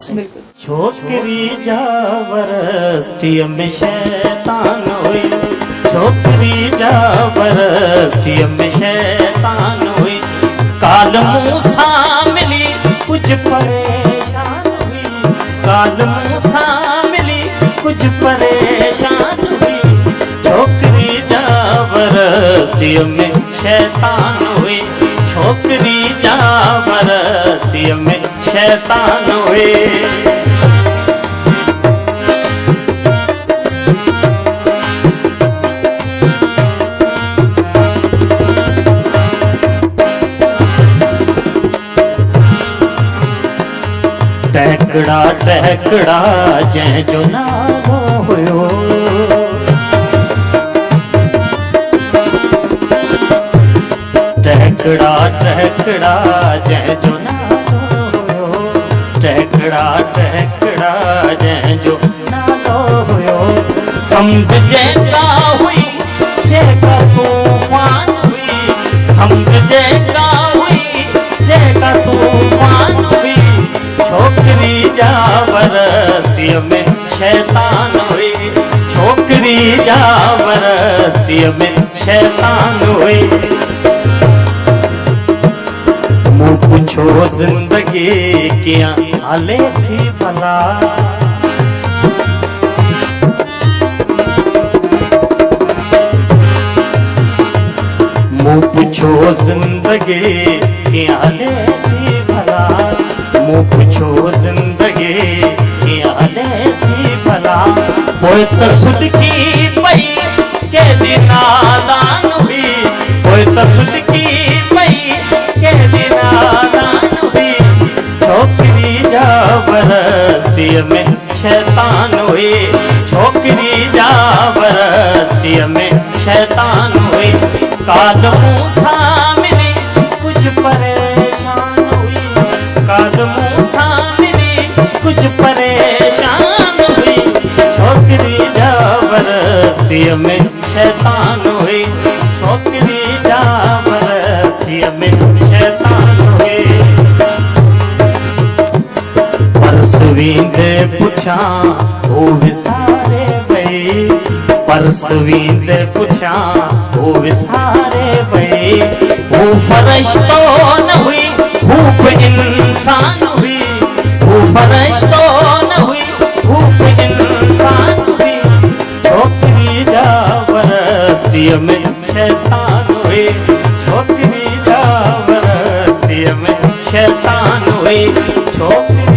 छोकरी जबरदस्ती में शैतान हुई, छोकरी जबरदस्ती में शैतान हुई। काल मूसा मिली कुछ परेशान हुई, काल मूसा मिली कुछ परेशान हुई। छोकरी जबरदस्ती में शैतान हुई, छोकरी जबरदस्ती में शैतान हुए। टहकड़ा टहकड़ा जै जो नालो हुयो, टहकड़ा टहकड़ा जै जो टहकड़ा टहकड़ा जै जो नालो हुयो। समुंद जैका हुई जैका तूफान हुई, समुंद जैका हुई जैका तूफान हुई। छोकरी जबरदस्ती में शैतान हुई, छोकरी जबरदस्ती में शैतान हुई। पूछो जिंदगी क्या हाले थी भला, मुँह पूछो जिंदगी क्या हाले थी भला, मुँह पूछो जिंदगी क्या हाले थी भला। कोई तो सुध की पई के दिन नादान हुई, कोई तो सुध की पई के दिन नादान हुई। छोकरी जबरदस्ती में शैतान हुई, छोकरी जबरदस्ती में शैतान हुई। काल मूसा मिली कुछ परेशान हुई, काल मूसा मिली कुछ परेशान हुई। छोकरी जबरदस्ती में शैतान हुई, छोकरी जबरदस्ती में शैतान हुई। परसवींदे पुछा ओ विसारे गई, परसवींदे पुछा ओ विसारे गई। वो फरिश्तो न हुई हूप इंसान हुई, वो फरिश्तो न हुई हूप इंसान हुई। छोकरी जबरदस्ती में शैतान हुई, छोकरी जबरदस्ती में शैतान हुई। छोकरी